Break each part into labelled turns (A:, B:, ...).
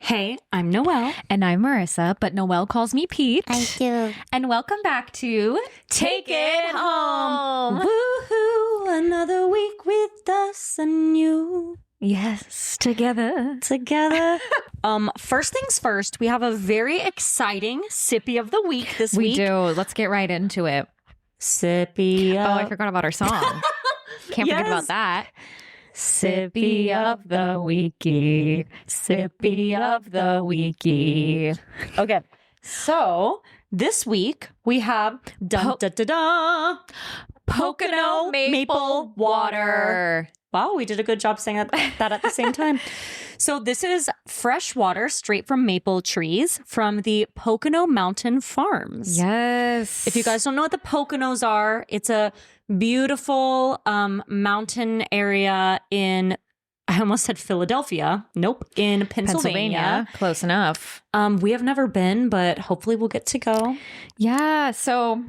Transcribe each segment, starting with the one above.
A: Hey, I'm Noelle.
B: And I'm Marisa, but Noelle calls me Pete.
C: I do.
B: And welcome back to
A: Take It Home. Woohoo! Another week with us and you.
B: Yes, together.
A: First things first, we have a very exciting sippy of the week this week.
B: We do. Let's get right into it.
A: Sippy
B: Oh, I forgot about our song. Can't forget about that. Sippy of the weeky. Sippy of the weeky.
A: Okay, so this week we have
B: Pocono maple water.
A: Wow, we did a good job saying that at the same time. So this is fresh water straight from maple trees from the Pocono Mountain Farms.
B: Yes.
A: If you guys don't know what the Poconos are, it's a beautiful mountain area in, I almost said Philadelphia. Nope, in Pennsylvania.
B: Close enough.
A: We have never been, but hopefully we'll get to go.
B: Yeah, so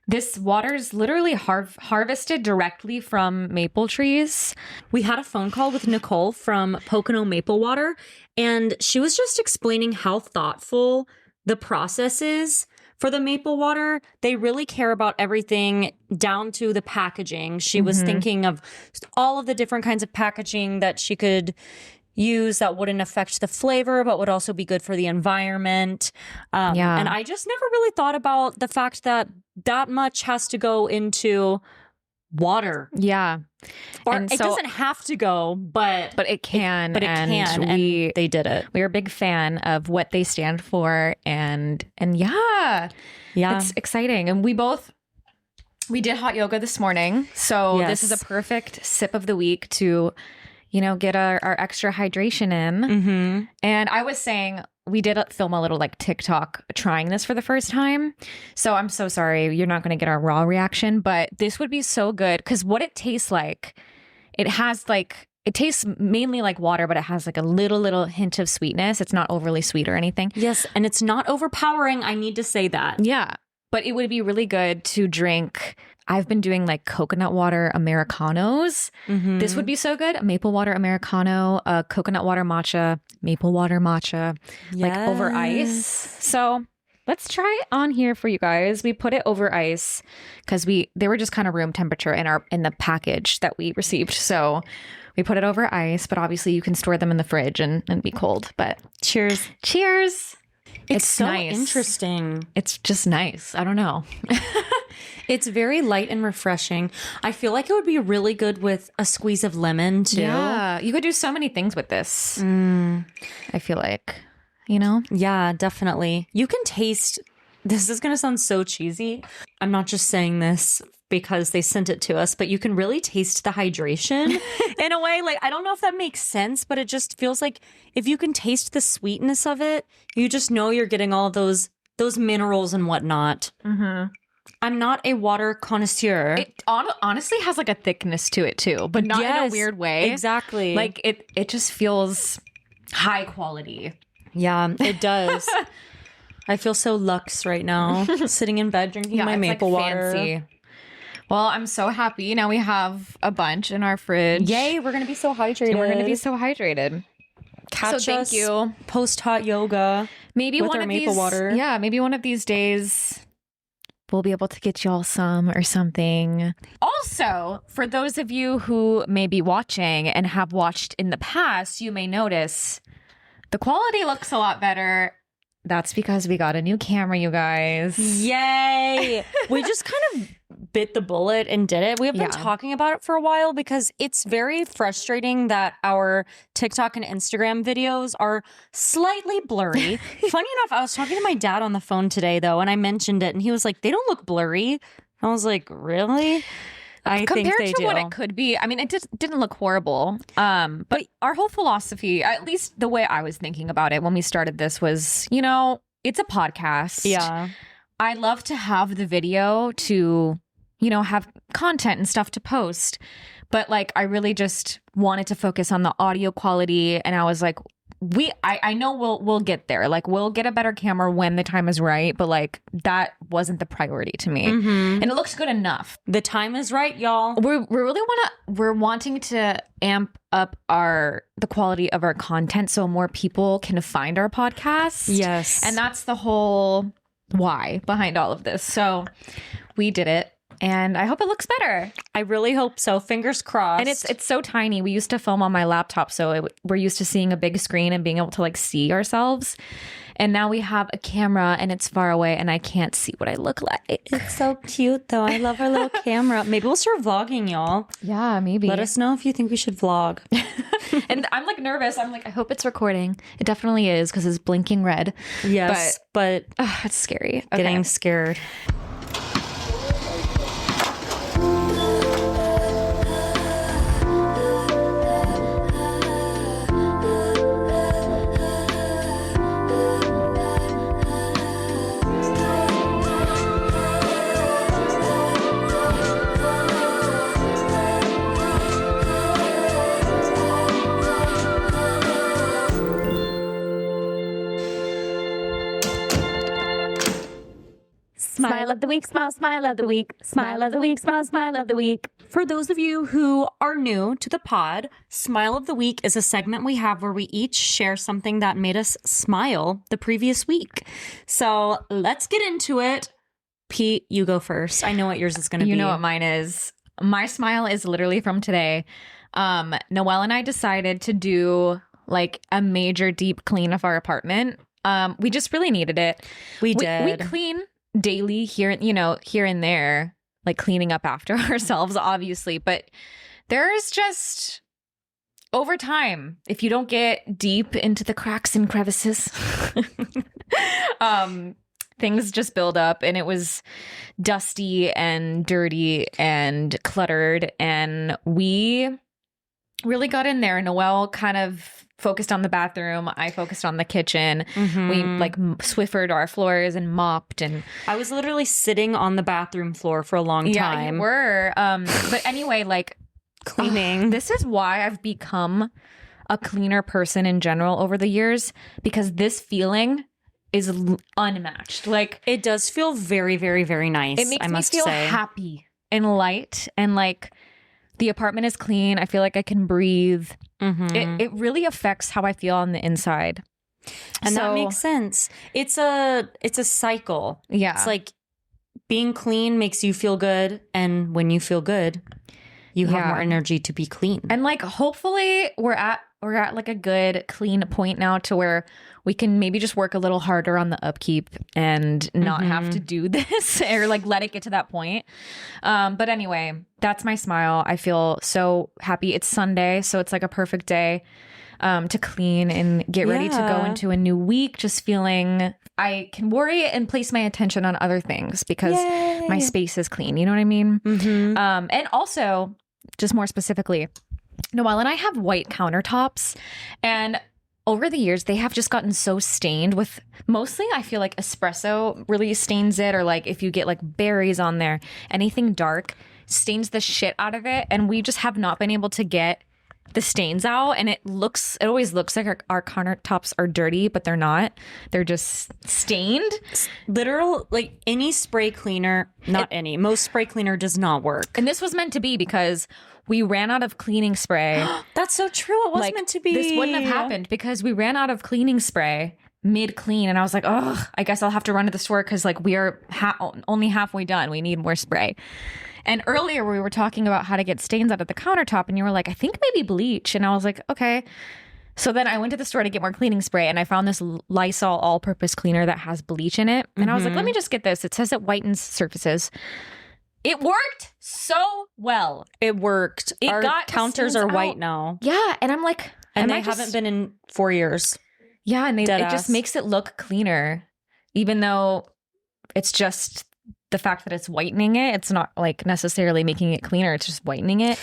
B: this water is literally harvested directly from maple trees.
A: We had a phone call with Nicole from Pocono Maple Water, and she was just explaining how thoughtful the process is for the maple water. They really care about everything down to the packaging. She was thinking of all of the different kinds of packaging that she could use that wouldn't affect the flavor, but would also be good for the environment. And I just never really thought about the fact that that much has to go into water.
B: Yeah.
A: Or
B: And
A: it
B: so-
A: doesn't have to go, but
B: But it can.
A: it
B: and
A: can, and they did it.
B: we're a big fan of what they stand for. And yeah, it's exciting. And we did hot yoga this morning. So this is
A: Yes.
B: a perfect sip of the week to, get our extra hydration in.
A: Mm-hmm.
B: And I was saying, we did film a little like TikTok trying this for the first time. So I'm so sorry. You're not going to get our raw reaction, but this would be so good because what it tastes like, it tastes mainly like water, but it has like a little hint of sweetness. It's not overly sweet or anything.
A: Yes, and it's not overpowering. I need to say that.
B: Yeah. But it would be really good to drink. I've been doing like coconut water Americanos.
A: Mm-hmm.
B: This would be so good. A maple water Americano, a coconut water matcha, maple water matcha, like over ice. So let's try it on here for you guys. We put it over ice because they were just kind of room temperature in the package that we received. So we put it over ice, but obviously you can store them in the fridge and be cold. But
A: Cheers.
B: cheers.
A: It's so
B: nice.
A: interesting.
B: It's just nice. I don't know.
A: It's very light and refreshing. I feel like it would be really good with a squeeze of lemon too.
B: Yeah, you could do so many things with this. I feel like,
A: Yeah, definitely. You can taste, this is going to sound so cheesy. I'm not just saying this because they sent it to us, but you can really taste the hydration in a way. Like, I don't know if that makes sense, but it just feels like if you can taste the sweetness of it, you just know you're getting all those minerals and whatnot.
B: Mm-hmm.
A: I'm not a water connoisseur.
B: It honestly has like a thickness to it too, but not in a
A: Yes,
B: weird way.
A: Exactly.
B: Like it just feels high quality.
A: Yeah, it does. I feel so luxe right now, sitting in bed drinking my
B: it's
A: maple
B: like
A: water.
B: fancy. Well, I'm so happy. Now we have a bunch in our fridge.
A: Yay, we're going to be so hydrated.
B: And we're going to be so hydrated.
A: Catch
B: so thank
A: us
B: you.
A: post hot yoga.
B: Maybe
A: with
B: one
A: our
B: of
A: maple
B: these,
A: water.
B: Yeah, maybe one of these days we'll be able to get y'all some or something. Also, for those of you who may be watching and have watched in the past, you may notice the quality looks a lot better. That's because we got a new camera, you guys.
A: Yay! We just kind of bit the bullet and did it. We have been talking about it for a while because it's very frustrating that our TikTok and Instagram videos are slightly blurry. Funny enough, I was talking to my dad on the phone today though, and I mentioned it and he was like, they don't look blurry. I was like, really? I think
B: Compared
A: they
B: to
A: do.
B: what it could be, I mean, it just didn't look horrible. But our whole philosophy, at least the way I was thinking about it when we started this was, it's a podcast.
A: Yeah.
B: I love to have the video to, have content and stuff to post. But like, I really just wanted to focus on the audio quality. And I was like, I know we'll get there. Like we'll get a better camera when the time is right, but like that wasn't the priority to me. And it looks good enough.
A: The time is right, y'all.
B: We're wanting to amp up the quality of our content so more people can find our podcast.
A: Yes.
B: And that's the whole why behind all of this. So we did it. And I hope it looks better.
A: I really hope so. Fingers crossed.
B: And it's so tiny. We used to film on my laptop, so we're used to seeing a big screen and being able to like see ourselves. And now we have a camera and it's far away and I can't see what I look like.
A: It's so cute though. I love our little camera. Maybe we'll start vlogging, y'all.
B: Yeah, maybe.
A: Let us know if you think we should vlog.
B: And I'm like nervous. I'm like, I hope it's recording. It definitely is because it's blinking red.
A: Yes, but
B: it's scary.
A: Getting scared.
B: Smile of the week, smile of the week, smile of the week, smile of the week.
A: For those of you who are new to the pod, Smile of the Week is a segment we have where we each share something that made us smile the previous week. So let's get into it. Pete, you go first. I know what yours is going to be.
B: You know what mine is. My smile is literally from today. Noelle and I decided to do like a major deep clean of our apartment. We just really needed it.
A: We did.
B: We clean daily here and there, like cleaning up after ourselves, obviously. But there's just over time, if you don't get deep into the cracks and crevices, things just build up. And it was dusty and dirty and cluttered. And we really got in there. Noelle kind of focused on the bathroom. I focused on the kitchen. We like Swiffered our floors and mopped. And
A: I was literally sitting on the bathroom floor for a long time.
B: Yeah, you were. But anyway, like
A: cleaning.
B: This is why I've become a cleaner person in general over the years, because this feeling is unmatched. Like
A: it does feel very, very, very nice.
B: It makes
A: I must
B: me feel
A: say.
B: happy and light, and like the apartment is clean. I feel like I can breathe. It really affects how I feel on the inside.
A: And that makes sense. It's a cycle.
B: Yeah.
A: It's like being clean makes you feel good. And when you feel good, you have more energy to be clean.
B: And like, hopefully we're at like a good clean point now to where we can maybe just work a little harder on the upkeep and not have to do this or like let it get to that point. But anyway, that's my smile. I feel so happy. It's Sunday, so it's like a perfect day to clean and get ready to go into a new week. Just feeling I can worry and place my attention on other things because my space is clean. You know what I mean? And also, just more specifically, Noelle and I have white countertops, and over the years, they have just gotten so stained with mostly, I feel like espresso really stains it, or like if you get like berries on there, anything dark stains the shit out of it. And we just have not been able to get the stains out. And it always looks like our countertops are dirty, but they're not. They're just stained.
A: Literal, like any spray cleaner, most spray cleaner does not work.
B: And this was meant to be because we ran out of cleaning spray.
A: That's so true. It was meant to be.
B: This wouldn't have happened because we ran out of cleaning spray mid-clean. And I was like, oh, I guess I'll have to run to the store because like we are only halfway done. We need more spray. And earlier we were talking about how to get stains out of the countertop. And you were like, I think maybe bleach. And I was like, okay. So then I went to the store to get more cleaning spray. And I found this Lysol all-purpose cleaner that has bleach in it. And I was like, let me just get this. It says it whitens surfaces. It worked so well.
A: It worked. Our counters are white now.
B: Yeah. And I'm like,
A: and they haven't been in 4 years.
B: Yeah. And it just makes it look cleaner, even though it's just the fact that it's whitening it. It's not like necessarily making it cleaner. It's just whitening it.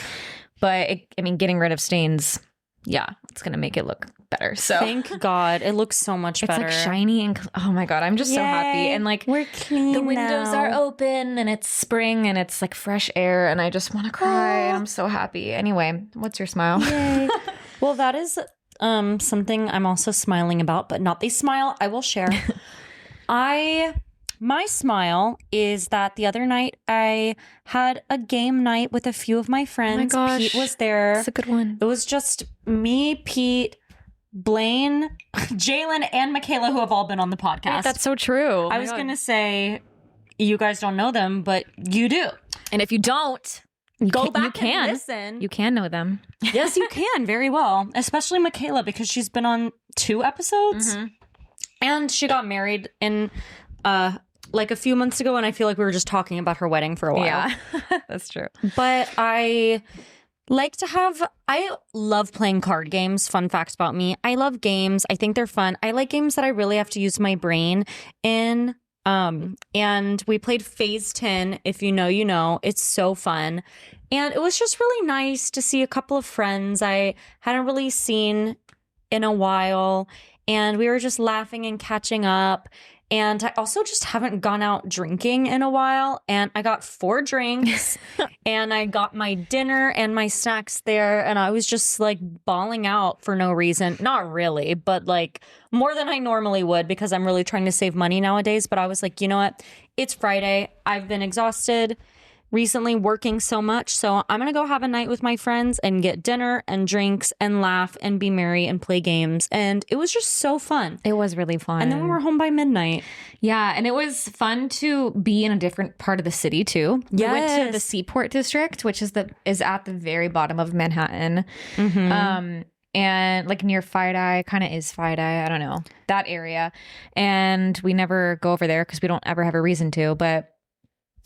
B: But getting rid of stains. Yeah. It's going to make it look better. So
A: thank God. It looks so much better.
B: It's like shiny and oh my God, I'm just so happy. And like
A: we're clean.
B: The windows are open and it's spring and it's like fresh air and I just want to cry. I'm so happy. Anyway, what's your smile?
A: Yay. Well, that is something I'm also smiling about, but not the smile I will share. My smile is that the other night I had a game night with a few of my friends.
B: Oh my gosh.
A: Pete was there.
B: That's a good one.
A: It was just me, Pete, Blaine, Jalen, and Michaela, who have all been on the podcast.
B: Wait, that's so true.
A: I was going to say, you guys don't know them, but you do.
B: And if you don't,
A: Go back
B: you can.
A: and listen.
B: You can know them.
A: Yes, you can very well, especially Michaela, because she's been on 2 episodes.
B: Mm-hmm.
A: And she got married in like a few months ago, and I feel like we were just talking about her wedding for a while.
B: Yeah, that's true.
A: But I love playing card games. Fun fact about me. I love games. I think they're fun. I like games that I really have to use my brain in. And we played Phase 10. If you know, you know. It's so fun. And it was just really nice to see a couple of friends I hadn't really seen in a while. And we were just laughing and catching up. And I also just haven't gone out drinking in a while. And I got 4 drinks and I got my dinner and my snacks there. And I was just like bawling out for no reason. Not really, but like more than I normally would because I'm really trying to save money nowadays. But I was like, you know what? It's Friday. I've been exhausted recently working so much. So I'm going to go have a night with my friends and get dinner and drinks and laugh and be merry and play games. And it was just so fun.
B: It was really fun.
A: And then we were home by midnight.
B: Yeah, and it was fun to be in a different part of the city too.
A: Yes.
B: We went to the Seaport District, which is at the very bottom of Manhattan.
A: Mm-hmm.
B: And like near Fide, kind of is Fide, I don't know, that area. And we never go over there because we don't ever have a reason to, but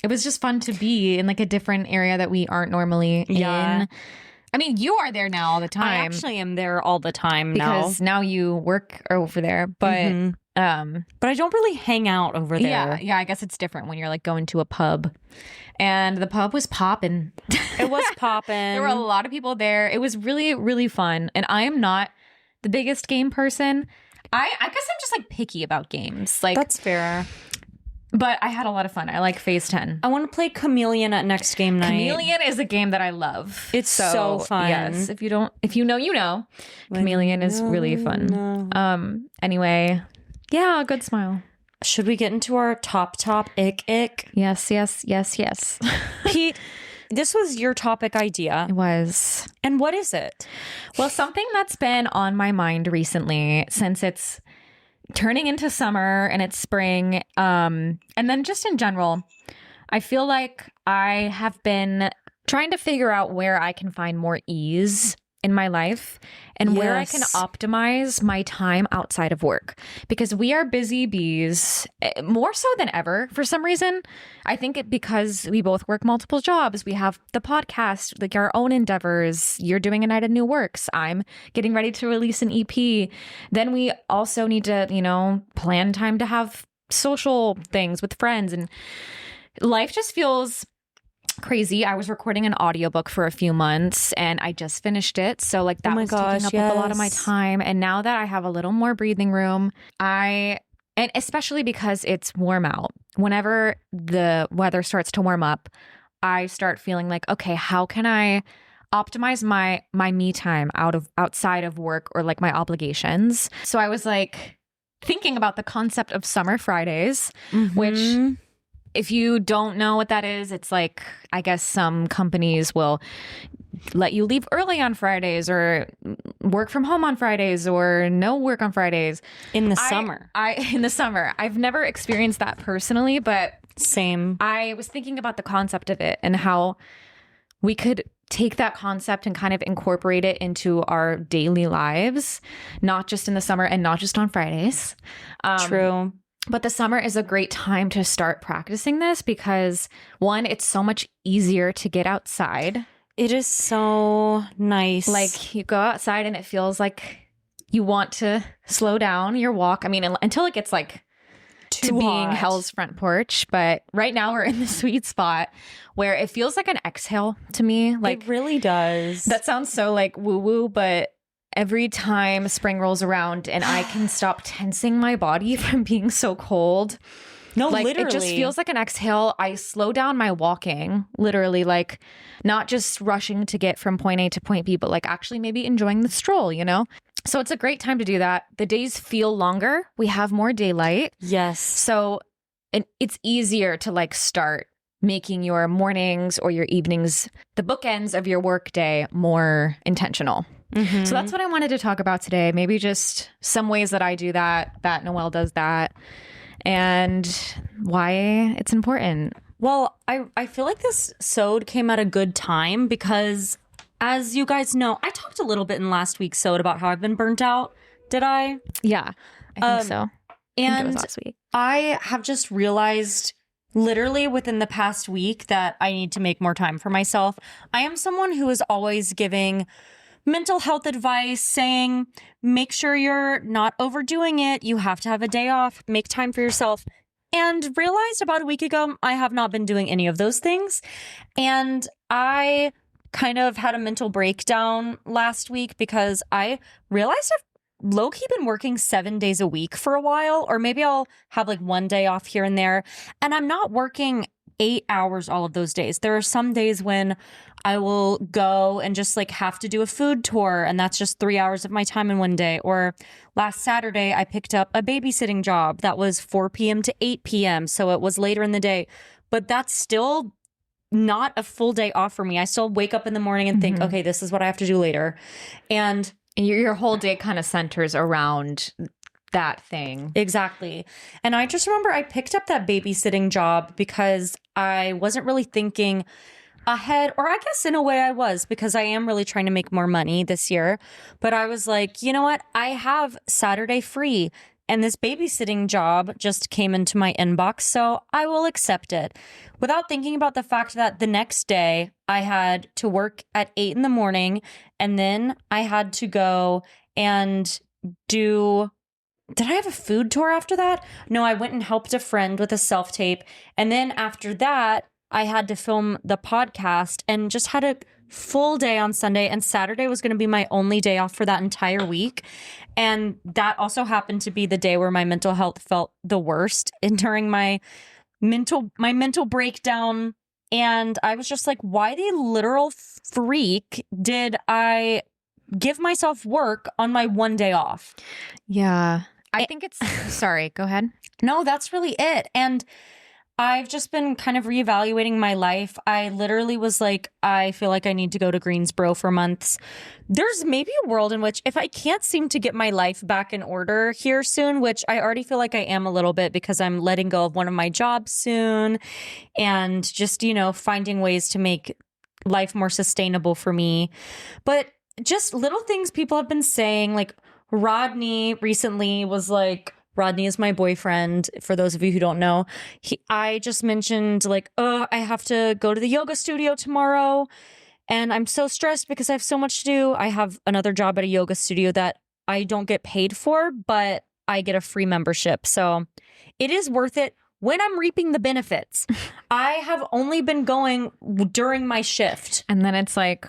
B: it was just fun to be in like a different area that we aren't normally in. I mean, you are there now all the time.
A: I actually am there all the time
B: because now you work over there, but
A: but I don't really hang out over there.
B: Yeah, I guess it's different when you're like going to a pub. And the pub was popping.
A: It was popping.
B: There were a lot of people there. It was really, really fun. And I am not the biggest game person. I guess I'm just like picky about games. Like
A: that's fair.
B: But I had a lot of fun. I like Phase 10.
A: I want to play Chameleon at next game night.
B: Chameleon is a game that I love.
A: It's so fun.
B: Yes. If you know, you know. Chameleon is really fun. Anyway, yeah, good smile.
A: Should we get into our top ick?
B: Yes.
A: Pete, this was your topic idea.
B: It was.
A: And what is it?
B: Well, something that's been on my mind recently since it's turning into summer and it's spring, and then just in general, I feel like I have been trying to figure out where I can find more ease in my life and where I can optimize my time outside of work, because we are busy bees more so than ever for some reason. I think because we both work multiple jobs, we have the podcast, like our own endeavors. You're doing a night of new works. I'm getting ready to release an EP. Then we also need to, plan time to have social things with friends, and life just feels crazy. I was recording an audiobook for a few months and I just finished it. So like that was taking up a lot of my time. And now that I have a little more breathing room, and especially because it's warm out, whenever the weather starts to warm up, I start feeling like, okay, how can I optimize my me time outside of work or like my obligations? So I was like thinking about the concept of summer Fridays, which, if you don't know what that is, it's like, I guess some companies will let you leave early on Fridays or work from home on Fridays or no work on Fridays.
A: In the summer.
B: In the summer. I've never experienced that personally, but
A: same.
B: I was thinking about the concept of it and how we could take that concept and kind of incorporate it into our daily lives, not just in the summer and not just on Fridays.
A: True.
B: But the summer is a great time to start practicing this because, one, it's so much easier to get outside.
A: It is so nice.
B: Like you go outside and it feels like you want to slow down your walk. I mean, until it gets like to being hell's front porch. But right now we're in the sweet spot where it feels like an exhale to me. Like
A: it really does.
B: That sounds so like woo-woo, but every time spring rolls around and I can stop tensing my body from being so cold,
A: No,
B: like
A: literally.
B: it just feels like an exhale. I slow down my walking, literally, like not just rushing to get from point A to point B, but like actually maybe enjoying the stroll, you know? So it's a great time to do that. The days feel longer. We have more daylight.
A: Yes.
B: So it's easier to like start making your mornings or your evenings, the bookends of your workday, more intentional.
A: Mm-hmm.
B: So that's what I wanted to talk about today. Maybe just some ways that I do that Noelle does that, and why it's important.
A: Well, I feel like this sode came at a good time because, as you guys know, I talked a little bit in last week's sode about how I've been burnt out. Did I?
B: Yeah, I think so.
A: And
B: I think it was last week.
A: I have just realized literally within the past week that I need to make more time for myself. I am someone who is always giving mental health advice, saying, make sure you're not overdoing it. You have to have a day off, make time for yourself. And realized about a week ago, I have not been doing any of those things. And I kind of had a mental breakdown last week because I realized I've low-key been working 7 days a week for a while, or maybe I'll have like one day off here and there. And I'm not working 8 hours all of those days. There are some days when I will go and just like have to do a food tour, and that's just 3 hours of my time in one day. Or last Saturday, I picked up a babysitting job that was 4 p.m. to 8 p.m. So it was later in the day, but that's still not a full day off for me. I still wake up in the morning and think, okay, this is what I have to do later. And
B: your whole day kind of centers around that thing.
A: Exactly. And I just remember I picked up that babysitting job because I wasn't really thinking ahead, or I guess in a way I was, because I am really trying to make more money this year. But I was like, you know what? I have Saturday free, and this babysitting job just came into my inbox, so I will accept it. Without thinking about the fact that the next day I had to work at 8 in the morning, and then I had to go and do... Did I have a food tour after that? No, I went and helped a friend with a self-tape. And then after that, I had to film the podcast and just had a full day on Sunday. And Saturday was going to be my only day off for that entire week. And that also happened to be the day where my mental health felt the worst and during my mental breakdown. And I was just like, why the literal freak did I give myself work on my one day off?
B: Yeah. I think it's... Sorry, go ahead.
A: No, that's really it. And I've just been kind of reevaluating my life. I literally was like, I feel like I need to go to Greensboro for months. There's maybe a world in which if I can't seem to get my life back in order here soon, which I already feel like I am a little bit because I'm letting go of one of my jobs soon and just, you know, finding ways to make life more sustainable for me. But just little things people have been saying, like Rodney recently was like, Rodney is my boyfriend. For those of you who don't know, I just mentioned like, oh, I have to go to the yoga studio tomorrow. And I'm so stressed because I have so much to do. I have another job at a yoga studio that I don't get paid for, but I get a free membership. So it is worth it when I'm reaping the benefits. I have only been going during my shift.
B: And then it's like,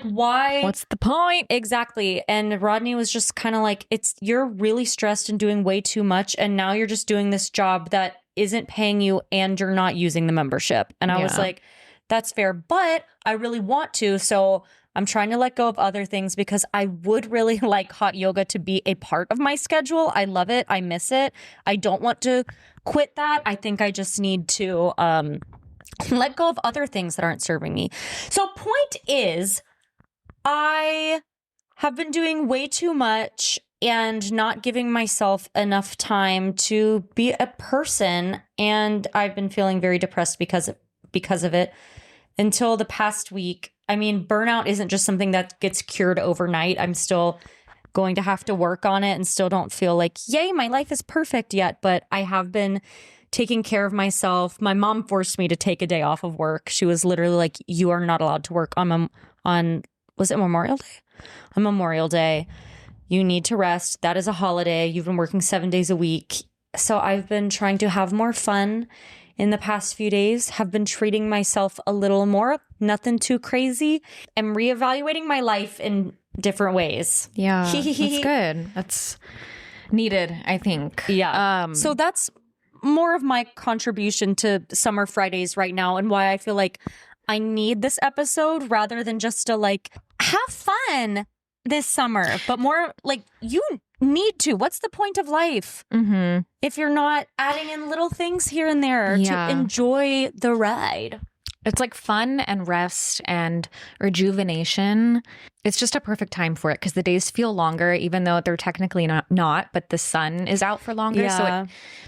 A: why?
B: What's the point?
A: Exactly. And Rodney was just kind of like, you're really stressed and doing way too much. And now you're just doing this job that isn't paying you and you're not using the membership. And I was like, that's fair, but I really want to. So I'm trying to let go of other things because I would really like hot yoga to be a part of my schedule. I love it. I miss it. I don't want to quit that. I think I just need to let go of other things that aren't serving me. So point is, I have been doing way too much and not giving myself enough time to be a person. And I've been feeling very depressed because of it until the past week. I mean, burnout isn't just something that gets cured overnight. I'm still going to have to work on it and still don't feel like, yay, my life is perfect yet. But I have been taking care of myself. My mom forced me to take a day off of work. She was literally like, you are not allowed to work on was it Memorial Day? On Memorial Day. You need to rest. That is a holiday. You've been working 7 days a week. So I've been trying to have more fun in the past few days, have been treating myself a little more, nothing too crazy. I'm reevaluating my life in different ways.
B: Yeah, that's good. That's needed, I think.
A: Yeah. So that's more of my contribution to Summer Fridays right now and why I feel like I need this episode rather than just to like have fun this summer, but more like you need to. What's the point of life if you're not adding in little things here and there to enjoy the ride?
B: It's like fun and rest and rejuvenation. It's just a perfect time for it because the days feel longer, even though they're technically not, but the sun is out for longer. So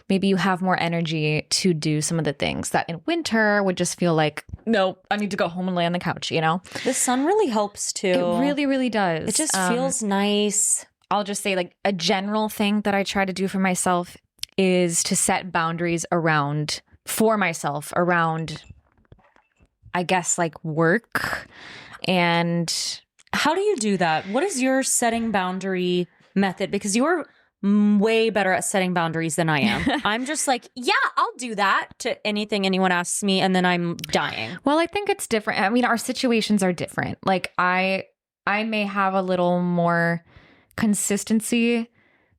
B: maybe you have more energy to do some of the things that in winter would just feel like, no, I need to go home and lay on the couch, you know?
A: The sun really helps too.
B: It really, really does.
A: It just feels nice.
B: I'll just say like a general thing that I try to do for myself is to set boundaries for myself around, I guess, like work. And
A: how do you do that? What is your setting boundary method? Because you're way better at setting boundaries than I am. I'm just like, yeah, I'll do that to anything anyone asks me, and then I'm dying.
B: Well, I think it's different. I mean, our situations are different. Like I may have a little more consistency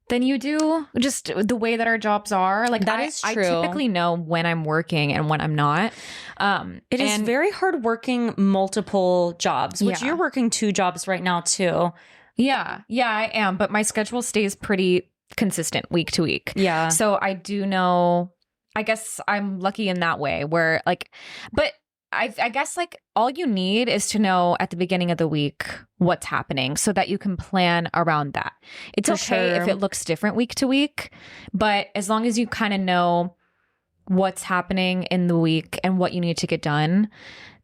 B: than you do, just the way that our jobs are. Like
A: that is true.
B: I typically know when I'm working and when I'm not.
A: It is very hard working multiple jobs, which you're working 2 jobs right now too.
B: Yeah, I am. But my schedule stays pretty consistent week to week.
A: Yeah.
B: So I do know, I guess I'm lucky in that way where like, but I guess like all you need is to know at the beginning of the week what's happening so that you can plan around that. It's okay if it looks different week to week, but as long as you kind of know what's happening in the week and what you need to get done,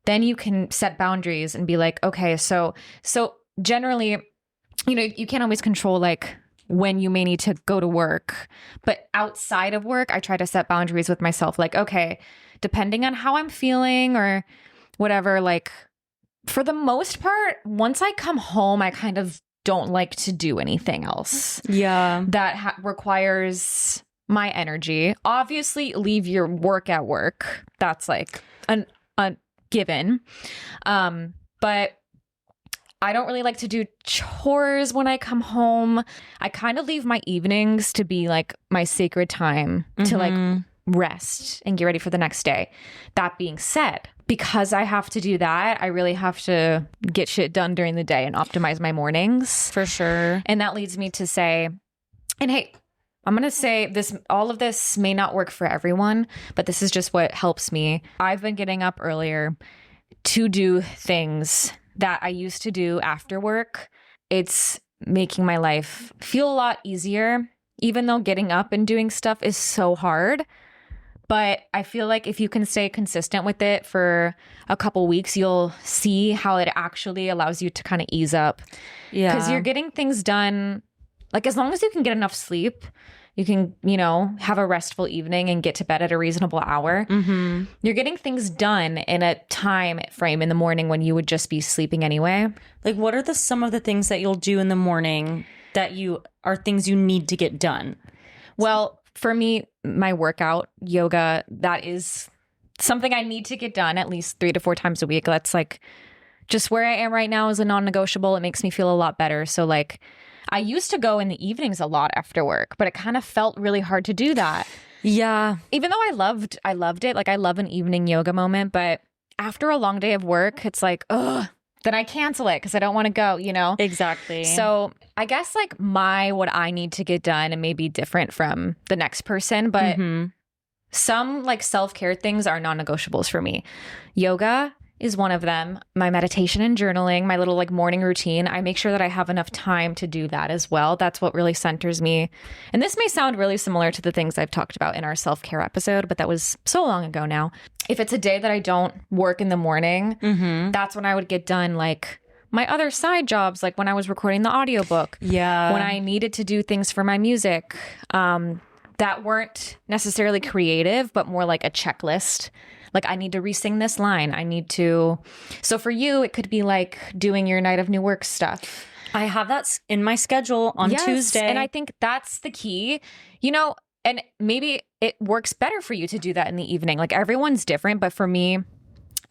B: then you can set boundaries and be like, okay, so generally, you know, you can't always control like when you may need to go to work, but outside of work, I try to set boundaries with myself. Like, okay, depending on how I'm feeling or whatever, like for the most part, once I come home, I kind of don't like to do anything else.
A: Yeah.
B: That requires my energy. Obviously, leave your work at work. That's like a given. But I don't really like to do chores when I come home. I kind of leave my evenings to be like my sacred time to like rest and get ready for the next day. That being said, because I have to do that, I really have to get shit done during the day and optimize my mornings.
A: For sure.
B: And that leads me to say, and hey, I'm going to say this, all of this may not work for everyone, but this is just what helps me. I've been getting up earlier to do things that I used to do after work. It's making my life feel a lot easier, even though getting up and doing stuff is so hard. But I feel like if you can stay consistent with it for a couple weeks, you'll see how it actually allows you to kind of ease up. Yeah. Because you're getting things done, like as long as you can get enough sleep, you can, you know, have a restful evening and get to bed at a reasonable hour. You're getting things done in a time frame in the morning when you would just be sleeping anyway.
A: Like what are some of the things that you'll do in the morning that are things you need to get done?
B: Well, for me, my workout, yoga, that is something I need to get done at least 3 to 4 times a week. That's like just where I am right now is a non-negotiable. It makes me feel a lot better. So like I used to go in the evenings a lot after work, but it kind of felt really hard to do that.
A: Yeah.
B: Even though I loved it. Like I love an evening yoga moment, but after a long day of work, it's like, ugh, then I cancel it because I don't want to go, you know?
A: Exactly.
B: So I guess like what I need to get done, and may be different from the next person, but some like self-care things are non-negotiables for me. Yoga is one of them. My meditation and journaling, my little like morning routine. I make sure that I have enough time to do that as well. That's what really centers me. And this may sound really similar to the things I've talked about in our self-care episode, but that was so long ago now. If it's a day that I don't work in the morning, that's when I would get done like my other side jobs, like when I was recording the audiobook.
A: Yeah.
B: When I needed to do things for my music that weren't necessarily creative, but more like a checklist. Like I need to re-sing this line. So for you, it could be like doing your night of new work stuff.
A: I have that in my schedule on Tuesday.
B: And I think that's the key, you know, and maybe it works better for you to do that in the evening. Like everyone's different, but for me,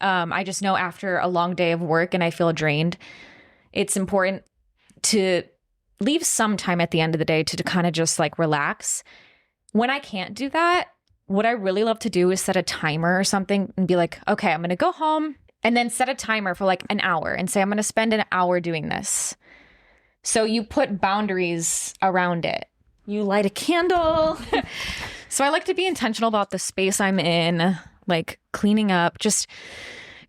B: I just know after a long day of work and I feel drained, it's important to leave some time at the end of the day to kind of just like relax. When I can't do that, what I really love to do is set a timer or something and be like, okay, I'm going to go home and then set a timer for like an hour and say, I'm going to spend an hour doing this. So you put boundaries around it. You light a candle. So I like to be intentional about the space I'm in, like cleaning up, just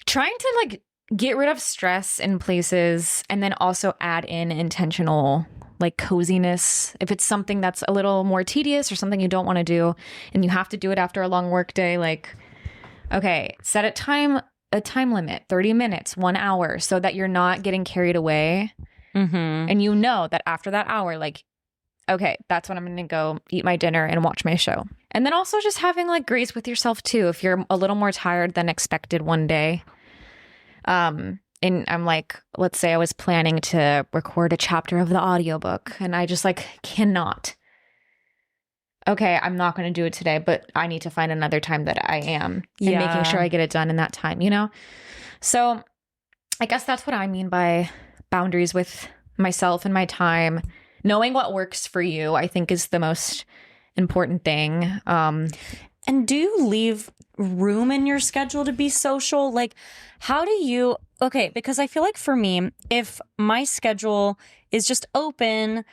B: trying to like get rid of stress in places and then also add in intentional like coziness. If it's something that's a little more tedious or something you don't want to do and you have to do it after a long work day, like, okay, set a time limit, 30 minutes, 1 hour, so that you're not getting carried away. And you know that after that hour, like, okay, that's when I'm going to go eat my dinner and watch my show. And then also just having like grace with yourself too. If you're a little more tired than expected one day, and I'm like, let's say I was planning to record a chapter of the audiobook and I just like cannot. Okay, I'm not going to do it today, but I need to find another time that I am and making sure I get it done in that time, you know? So I guess that's what I mean by boundaries with myself and my time. Knowing what works for you, I think, is the most important thing.
A: And do you leave room in your schedule to be social? Like, how do you, okay, because I feel like for me, if my schedule is just open,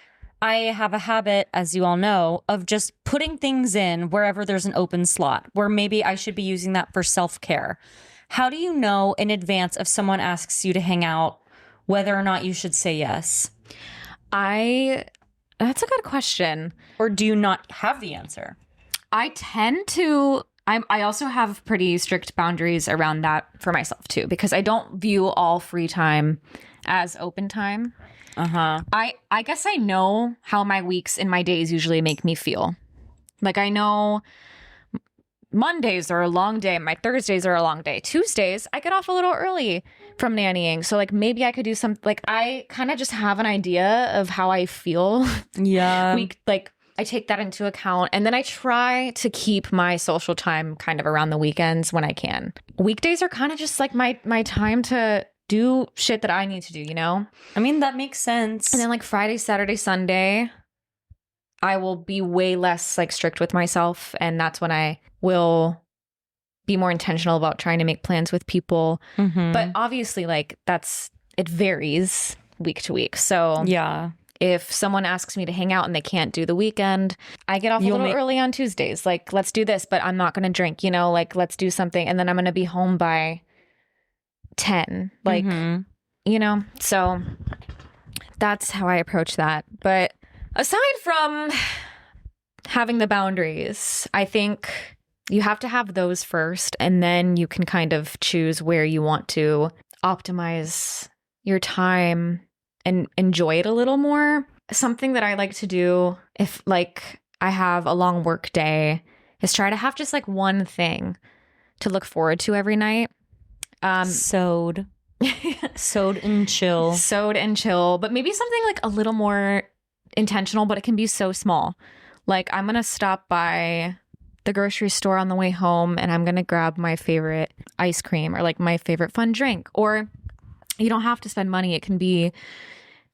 A: I have a habit, as you all know, of just putting things in wherever there's an open slot, where maybe I should be using that for self-care. How do you know in advance if someone asks you to hang out, whether or not you should say yes?
B: That's a good question.
A: Or do you not have the answer?
B: I tend to, I also have pretty strict boundaries around that for myself too, because I don't view all free time as open time. I guess I know how my weeks and my days usually make me feel. Like I know Mondays are a long day. My Thursdays are a long day. Tuesdays, I get off a little early from nannying. So like maybe I could do some, like I kind of just have an idea of how I feel.
A: Yeah.
B: I take that into account. And then I try to keep my social time kind of around the weekends when I can. Weekdays are kind of just like my time to do shit that I need to do, you know?
A: I mean, that makes sense.
B: And then like Friday, Saturday, Sunday, I will be way less like strict with myself. And that's when I will be more intentional about trying to make plans with people. But obviously like it varies week to week. So
A: yeah.
B: If someone asks me to hang out and they can't do the weekend, I get off a little early on Tuesdays. Like, let's do this, but I'm not going to drink, you know, like, let's do something. And then I'm going to be home by 10, like, you know, so that's how I approach that. But aside from having the boundaries, I think you have to have those first, and then you can kind of choose where you want to optimize your time and enjoy it a little more. Something that I like to do if like I have a long work day is try to have just like one thing to look forward to every night.
A: Sewed and chill.
B: Sewed and chill, but maybe something like a little more intentional, but it can be so small. Like I'm going to stop by the grocery store on the way home and I'm going to grab my favorite ice cream or like my favorite fun drink. Or you don't have to spend money. It can be,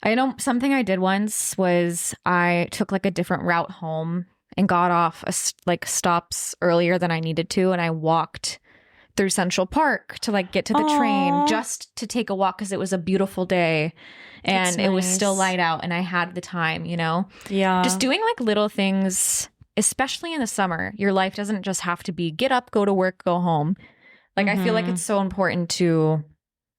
B: I know something I did once was I took like a different route home and got off like stops earlier than I needed to. And I walked through Central Park to like get to the train just to take a walk because it was a beautiful day and it was still light out and I had the time, you know?
A: Yeah.
B: Just doing like little things, especially in the summer. Your life doesn't just have to be get up, go to work, go home. Like I feel like it's so important to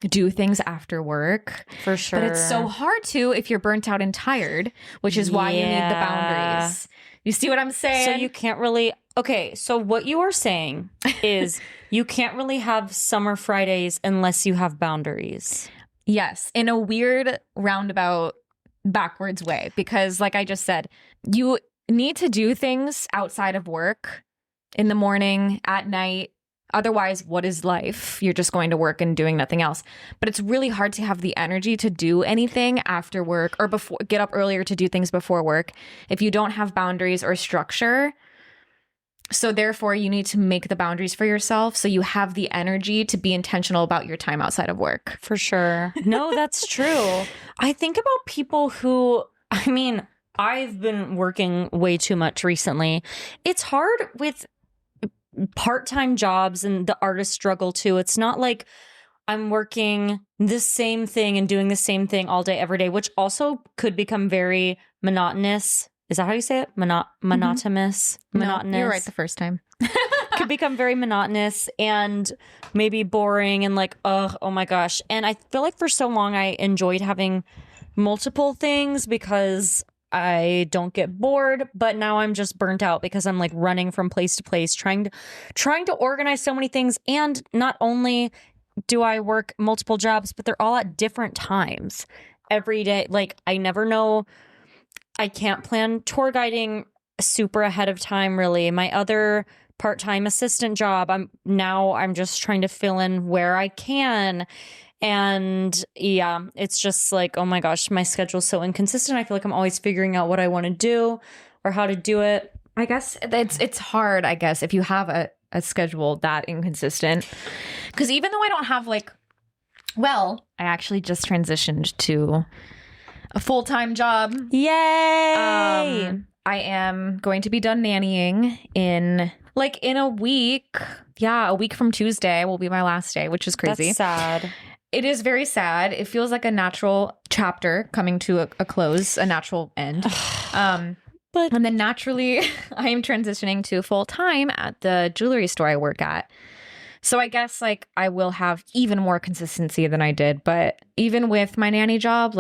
B: do things after work.
A: For sure.
B: But it's so hard to if you're burnt out and tired, which is why you need the boundaries. You see what I'm saying?
A: So you can't really... Okay, so what you are saying is you can't really have summer Fridays unless you have boundaries.
B: Yes, in a weird roundabout backwards way. Because like I just said, you need to do things outside of work in the morning, at night. Otherwise, what is life? You're just going to work and doing nothing else. But it's really hard to have the energy to do anything after work or before, get up earlier to do things before work if you don't have boundaries or structure. So therefore, you need to make the boundaries for yourself so you have the energy to be intentional about your time outside of work.
A: For sure. No, that's true. I think about people who, I mean, I've been working way too much recently. It's hard with part-time jobs and the artists struggle too. It's not like I'm working the same thing and doing the same thing all day, every day, which also could become very monotonous. Is that how you say it? Monotonous? Monotonous.
B: No, you're right the first time.
A: Could become very monotonous and maybe boring and like, oh my gosh. And I feel like for so long I enjoyed having multiple things because I don't get bored, but now I'm just burnt out because I'm like running from place to place, trying to organize so many things. And not only do I work multiple jobs, but they're all at different times every day. Like I never know. I can't plan tour guiding super ahead of time, really. My other part-time assistant job, I'm just trying to fill in where I can. And yeah, it's just like, oh my gosh, my schedule's so inconsistent. I feel like I'm always figuring out what I want to do or how to do it.
B: I guess it's hard, I guess, if you have a schedule that inconsistent. Because even though I don't have I actually just transitioned to a full-time job.
A: Yay!
B: I am going to be done nannying in a week. Yeah, a week from Tuesday will be my last day, which is crazy.
A: That's sad.
B: It is very sad. It feels like a natural chapter coming to a close, a natural end. And then naturally, I am transitioning to full-time at the jewelry store I work at. So I guess I will have even more consistency than I did. But even with my nanny job,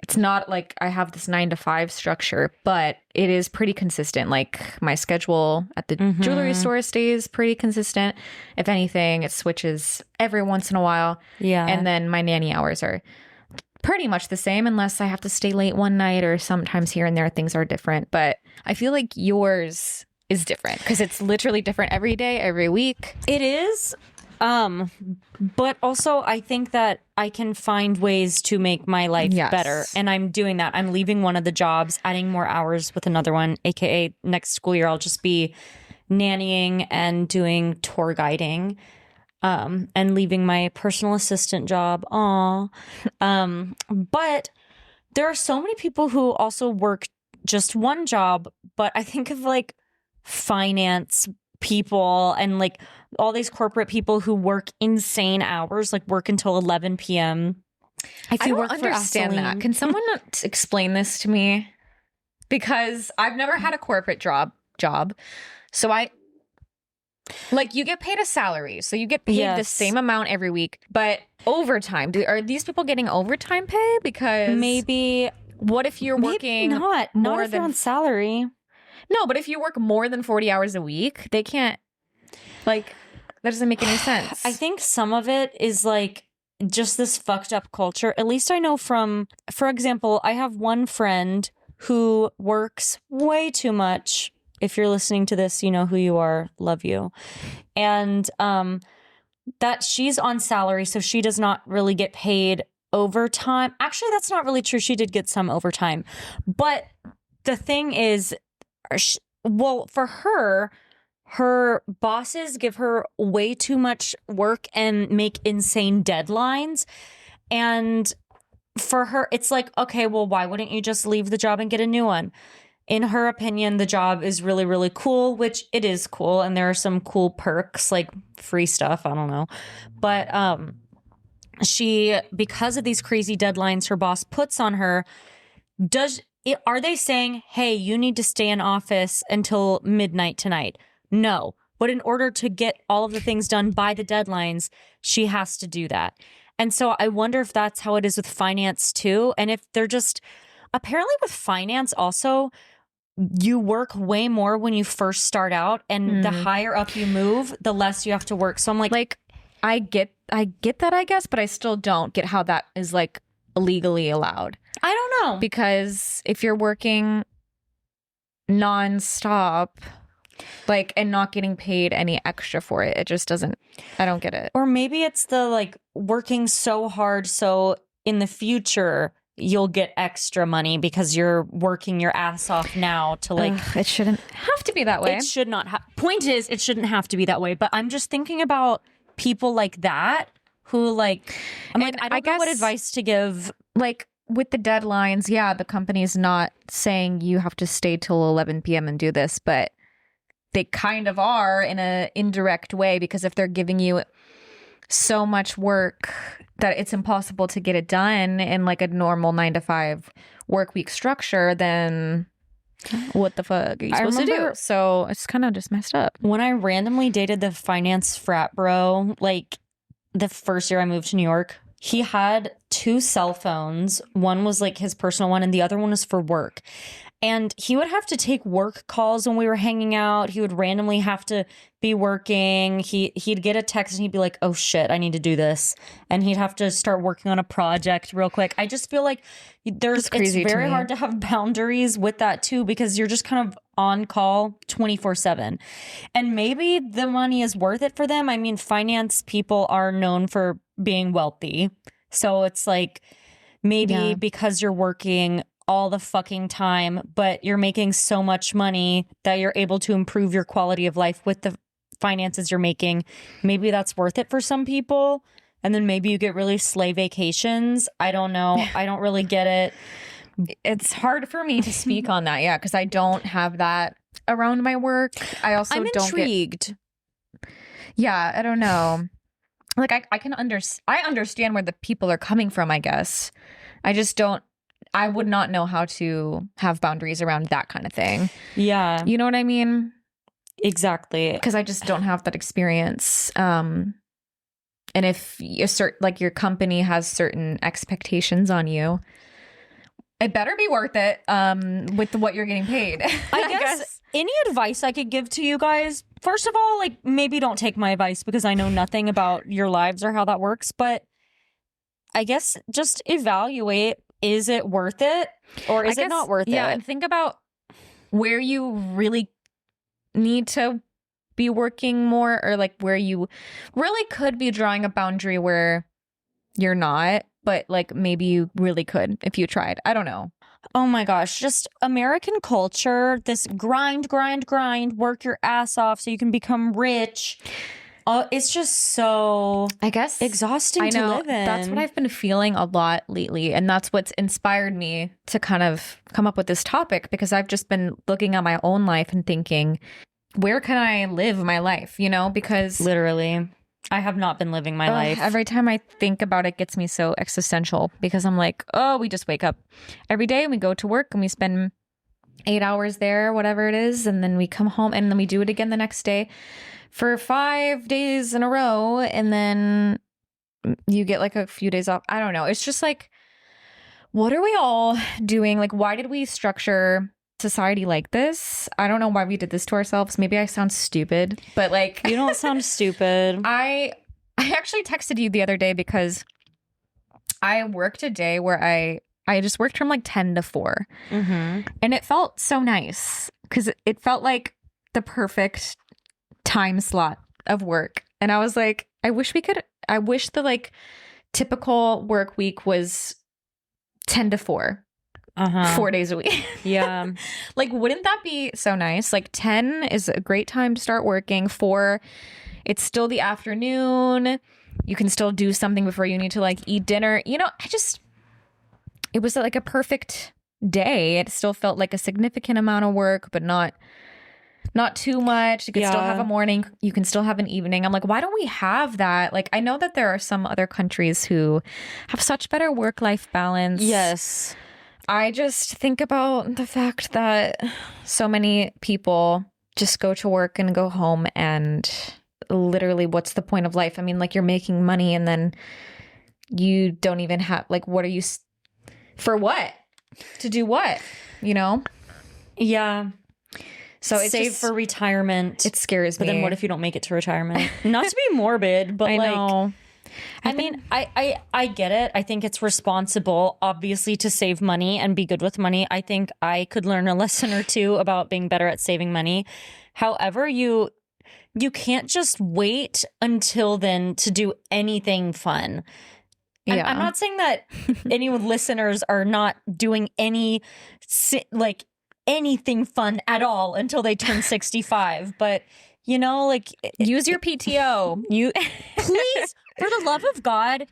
B: it's not like I have this 9 to 5 structure, but it is pretty consistent. Like my schedule at the jewelry store stays pretty consistent. If anything, it switches every once in a while.
A: Yeah.
B: And then my nanny hours are pretty much the same unless I have to stay late one night or sometimes here and there things are different. But I feel like yours is different because it's literally different every day, every week.
A: It is. But also I think that I can find ways to make my life better. And I'm doing that. I'm leaving one of the jobs, adding more hours with another one, aka next school year, I'll just be nannying and doing tour guiding, and leaving my personal assistant job. But there are so many people who also work just one job, but I think of finance people and all these corporate people who work insane hours, work until 11 p.m.
B: I don't understand that. Can someone explain this to me? Because I've never had a corporate job. So you get paid a salary. So you get paid the same amount every week. But overtime, are these people getting overtime pay? Because
A: maybe.
B: What if you're working
A: not if you're on salary?
B: No, but if you work more than 40 hours a week, they can't. That doesn't make any sense.
A: I think some of it is just this fucked up culture. At least I know for example, I have one friend who works way too much. If you're listening to this, you know who you are. Love you. And that she's on salary, so she does not really get paid overtime. Actually, that's not really true. She did get some overtime. But the thing is, for her bosses give her way too much work and make insane deadlines. And for her, it's okay, well, why wouldn't you just leave the job and get a new one? In her opinion, the job is really, really cool, which it is cool. And there are some cool perks, free stuff. I don't know. But because of these crazy deadlines her boss puts on her, are they saying, hey, you need to stay in office until midnight tonight? No. But in order to get all of the things done by the deadlines, she has to do that. And so I wonder if that's how it is with finance too. And if they're apparently with finance also, you work way more when you first start out. And the higher up you move, the less you have to work. So I'm
B: I get that, I guess, but I still don't get how that is legally allowed.
A: I don't know.
B: Because if you're working nonstop, and not getting paid any extra for it, it just doesn't, I don't get it.
A: Or maybe it's the working so hard so in the future you'll get extra money because you're working your ass off now to
B: it shouldn't have to be that way.
A: It should not point is, it shouldn't have to be that way. But I'm just thinking about people like that who I don't know what advice to give.
B: With the deadlines, the company's not saying you have to stay till 11 p.m. and do this, but they kind of are in a indirect way, because if they're giving you so much work that it's impossible to get it done in like a normal 9 to 5 work week structure, then what the fuck are you supposed to do? So it's kind of just messed up.
A: When I randomly dated the finance frat bro, like the first year I moved to New York, he had 2 cell phones. One was like his personal one and the other one was for work. And he would have to take work calls when we were hanging out. He would randomly have to be working. He'd get a text and he'd be like, oh shit, I need to do this. And he'd have to start working on a project real quick. I just feel like it's very hard to have boundaries with that too, because you're just kind of on call 24/7. And maybe the money is worth it for them. I mean, finance people are known for being wealthy. So it's like maybe because you're working all the fucking time, but you're making so much money that you're able to improve your quality of life with the finances you're making. Maybe that's worth it for some people. And then maybe you get really slay vacations. I don't know. I don't really get it.
B: It's hard for me to speak on that. Yeah. Cause I don't have that around my work. I'm intrigued. Yeah. I don't know. Like I understand where the people are coming from, I guess. I would not know how to have boundaries around that kind of thing. Yeah. You know what I mean?
A: Exactly.
B: Because I just don't have that experience. And if your company has certain expectations on you, it better be worth it with what you're getting paid.
A: I guess any advice I could give to you guys, first of all, like maybe don't take my advice because I know nothing about your lives or how that works. But I guess just evaluate. Is it worth it or is it not worth it?
B: Yeah, and think about where you really need to be working more, or like where you really could be drawing a boundary where you're not, but like maybe you really could if you tried. I don't know.
A: Oh my gosh, just American culture, this grind, work your ass off so you can become rich. It's just so,
B: I guess,
A: exhausting to live in.
B: That's what I've been feeling a lot lately. And that's what's inspired me to kind of come up with this topic, because I've just been looking at my own life and thinking, where can I live my life? You know, because
A: literally, I have not been living my life.
B: Every time I think about it, it gets me so existential, because I'm like, oh, we just wake up every day and we go to work and we spend 8 hours there, whatever it is. And then we come home and then we do it again the next day for 5 days in a row, and then you get like a few days off. I don't know. It's just like, what are we all doing? Like, why did we structure society like this? I don't know why we did this to ourselves. Maybe I sound stupid, but like,
A: you don't sound stupid.
B: I actually texted you the other day because I worked a day where I just worked from like 10 to 4. Mm-hmm. And it felt so nice because it felt like the perfect time slot of work. And I was like, I wish the like typical work week was 10 to 4. 4 days a week.
A: Yeah.
B: Like, wouldn't that be so nice? Like 10 is a great time to start working. 4, it's still the afternoon. You can still do something before you need to like eat dinner. You know, it was like a perfect day. It still felt like a significant amount of work, but not too much. You could still have a morning. You can still have an evening. I'm like, why don't we have that? Like, I know that there are some other countries who have such better work-life balance.
A: Yes.
B: I just think about the fact that so many people just go to work and go home, and literally, what's the point of life? I mean, like, you're making money and then you don't even have, like, what are you, for what? To do what? You know?
A: Yeah.
B: So it's
A: save for retirement.
B: It scares me.
A: But then what if you don't make it to retirement? Not to be morbid, but
B: I
A: like,
B: know.
A: I get it. I think it's responsible, obviously, to save money and be good with money. I think I could learn a lesson or two about being better at saving money. However, you can't just wait until then to do anything fun. Yeah. I'm not saying that any listeners are not doing anything fun at all until they turn 65, but you know, like,
B: use your PTO.
A: Please, for the love of God,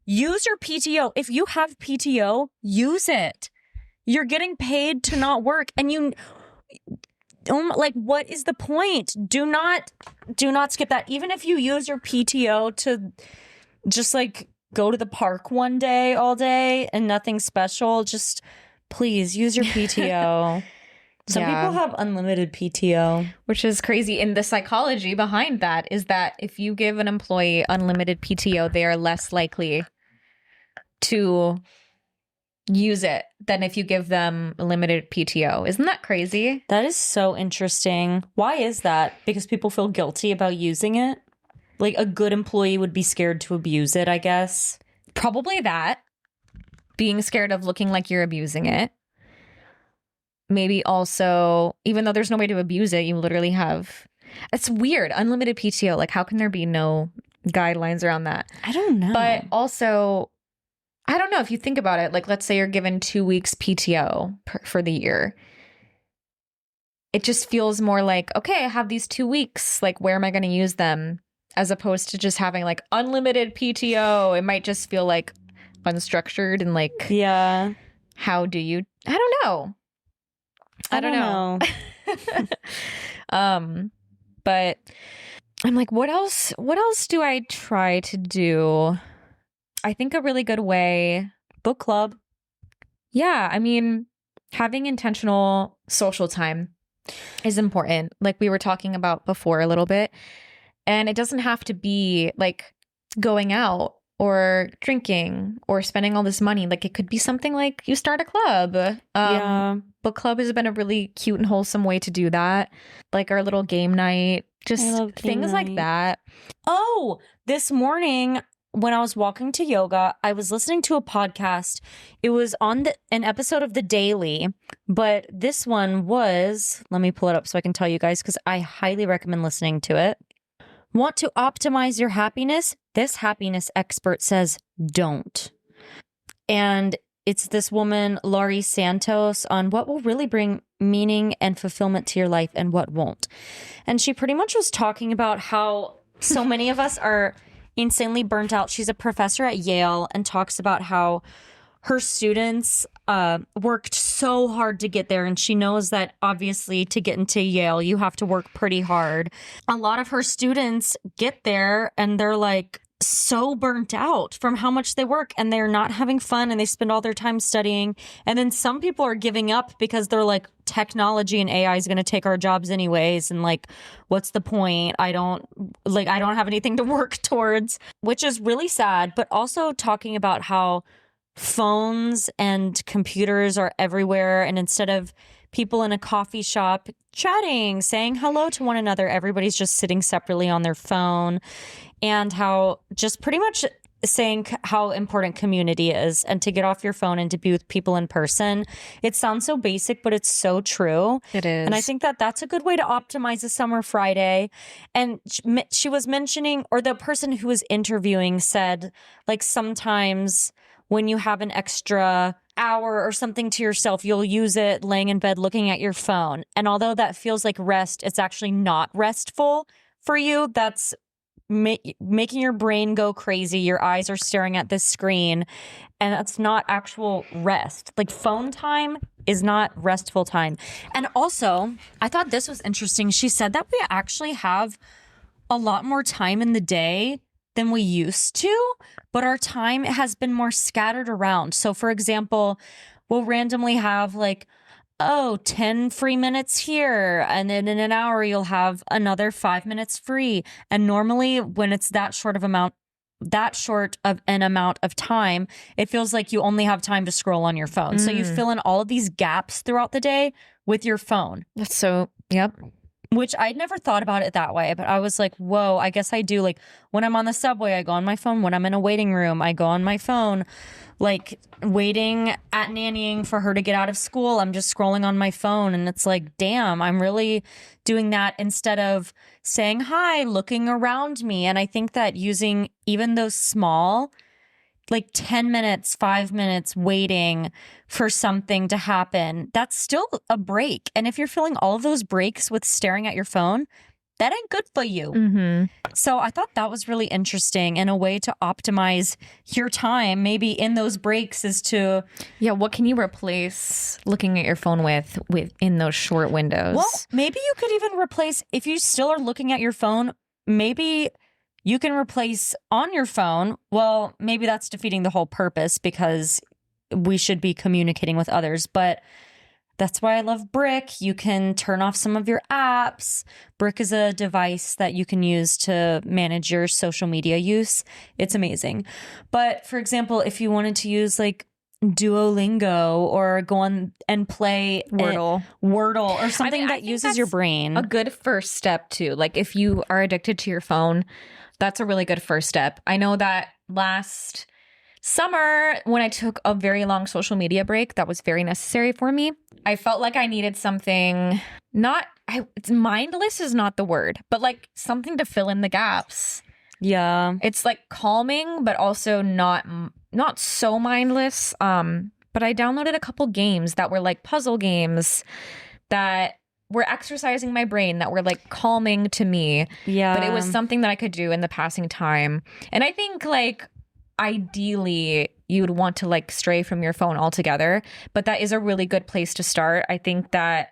A: use your PTO. If you have PTO, use it. You're getting paid to not work, and like, what is the point? Do not skip that. Even if you use your PTO to just like go to the park one day all day and nothing special, just please use your PTO. Some people have unlimited PTO,
B: which is crazy. And the psychology behind that is that if you give an employee unlimited PTO, they are less likely to use it than if you give them limited PTO. Isn't that crazy?
A: That is so interesting. Why is that? Because people feel guilty about using it? Like a good employee would be scared to abuse it, I guess.
B: Probably that. Being scared of looking like you're abusing it. Maybe also, even though there's no way to abuse it, you literally have... It's weird. Unlimited PTO. Like, how can there be no guidelines around that?
A: I don't know.
B: But also... I don't know if you think about it, like let's say you're given 2 weeks PTO for the year. It just feels more like, okay, I have these 2 weeks. Like, where am I going to use them? As opposed to just having like unlimited PTO. It might just feel like unstructured and like,
A: yeah.
B: How do you? I don't know. I don't know. But I'm like, what else do I try to do? I think a really good way,
A: book club.
B: Yeah, I mean, having intentional social time is important. Like we were talking about before a little bit. And it doesn't have to be like going out or drinking or spending all this money. Like it could be something like you start a club. Book club has been a really cute and wholesome way to do that. Like our little game night, just things like that.
A: Oh, this morning when I was walking to yoga, I was listening to a podcast. It was on an episode of The Daily, but this one was, let me pull it up so I can tell you guys because I highly recommend listening to it. Want to optimize your happiness? This happiness expert says don't. And it's this woman, Laurie Santos, on what will really bring meaning and fulfillment to your life and what won't. And she pretty much was talking about how so many of us are insanely burnt out. She's a professor at Yale and talks about how her students worked so hard to get there. And she knows that obviously to get into Yale, you have to work pretty hard. A lot of her students get there and they're like so burnt out from how much they work and they're not having fun and they spend all their time studying. And then some people are giving up because they're like, technology and AI is going to take our jobs anyways. And like, what's the point? I don't have anything to work towards, which is really sad. But also talking about how phones and computers are everywhere. And instead of people in a coffee shop chatting, saying hello to one another, everybody's just sitting separately on their phone. And how just pretty much saying how important community is and to get off your phone and to be with people in person. It sounds so basic, but it's so true.
B: It is.
A: And I think that that's a good way to optimize a summer Friday. And she was mentioning, or the person who was interviewing said, like sometimes when you have an extra hour or something to yourself, you'll use it laying in bed looking at your phone. And although that feels like rest, it's actually not restful for you. That's making your brain go crazy. Your eyes are staring at this screen and that's not actual rest. Like phone time is not restful time. And also, I thought this was interesting. She said that we actually have a lot more time in the day than we used to, but our time has been more scattered around. So for example, we'll randomly have like 10 free minutes here. And then in an hour, you'll have another 5 minutes free. And normally when it's that short of an amount of time, it feels like you only have time to scroll on your phone. So you fill in all of these gaps throughout the day with your phone.
B: That's so, yep.
A: Which I'd never thought about it that way, but I was like, whoa, I guess I do. Like when I'm on the subway, I go on my phone. When I'm in a waiting room, I go on my phone. Like waiting at nannying for her to get out of school, I'm just scrolling on my phone. And it's like, damn, I'm really doing that instead of saying hi, looking around me. And I think that using even those small, like 10 minutes, 5 minutes waiting for something to happen, that's still a break. And if you're filling all of those breaks with staring at your phone, that ain't good for you.
B: Mm-hmm.
A: So I thought that was really interesting, and a way to optimize your time maybe in those breaks is to...
B: Yeah, what can you replace looking at your phone with in those short windows?
A: Well, maybe you could even replace, if you still are looking at your phone, maybe you can replace on your phone. Well, maybe that's defeating the whole purpose because we should be communicating with others, but that's why I love Brick. You can turn off some of your apps. Brick is a device that you can use to manage your social media use. It's amazing. But for example, if you wanted to use like Duolingo or go on and play
B: Wordle
A: or something
B: I
A: that
B: think
A: uses your
B: that's
A: brain.
B: a good first step too. Like if you are addicted to your phone, that's a really good first step. I know that last summer when I took a very long social media break, that was very necessary for me. I felt like I needed something it's mindless is not the word, but like something to fill in the gaps.
A: Yeah.
B: It's like calming, but also not so mindless. But I downloaded a couple games that were like puzzle games that were exercising my brain, that were like calming to me.
A: Yeah.
B: But it was something that I could do in the passing time. And I think like ideally you would want to like stray from your phone altogether, but that is a really good place to start. I think that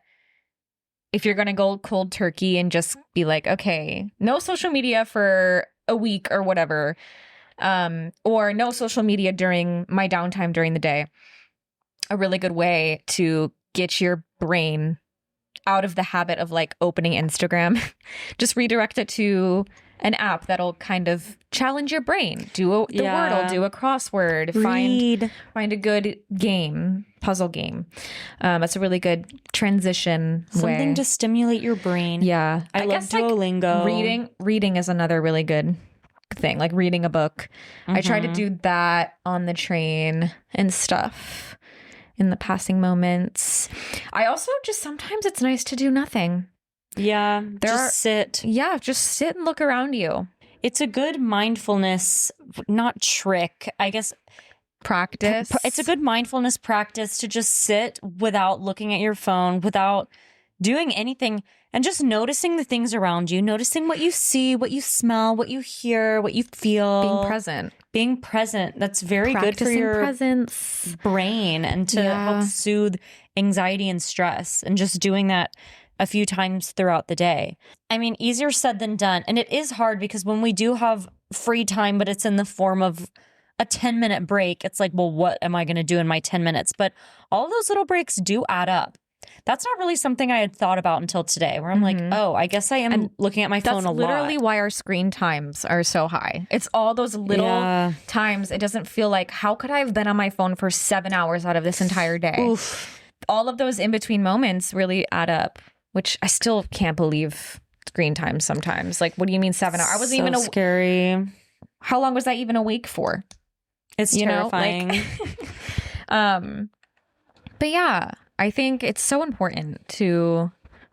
B: if you're going to go cold turkey and just be like, okay, no social media for a week or whatever, or no social media during my downtime during the day, a really good way to get your brain out of the habit of like opening Instagram, just redirect it to an app that'll kind of challenge your brain. Do the Wordle, do a crossword, find a good puzzle game. That's a really good transition
A: Something
B: way
A: to stimulate your brain.
B: Yeah.
A: I love
B: guess, like,
A: Duolingo.
B: reading is another really good thing, like reading a book. I try to do that on the train and stuff in the passing moments. I also just sometimes it's nice to do nothing.
A: Yeah, sit.
B: Yeah, just sit and look around you.
A: It's a good mindfulness, not trick, I guess.
B: Practice.
A: It's a good mindfulness practice to just sit without looking at your phone, without doing anything, and just noticing the things around you, noticing what you see, what you smell, what you hear, what you feel. Being present. That's very good for your
B: presence.
A: brain and to help soothe anxiety and stress, and just doing that a few times throughout the day. I mean, easier said than done. And it is hard because when we do have free time, but it's in the form of a 10-minute break, it's like, well, what am I going to do in my 10 minutes? But all those little breaks do add up. That's not really something I had thought about until today, where I'm like, oh, I guess I am looking at my phone a lot.
B: That's literally why our screen times are so high. It's all those little times. It doesn't feel like, how could I have been on my phone for 7 hours out of this entire day?
A: Oof.
B: All of those in-between moments really add up, which I still can't believe screen time sometimes. Like, what do you mean 7 hours? I wasn't even
A: scary.
B: How long was I even awake for?
A: It's terrifying.
B: But yeah, I think it's so important to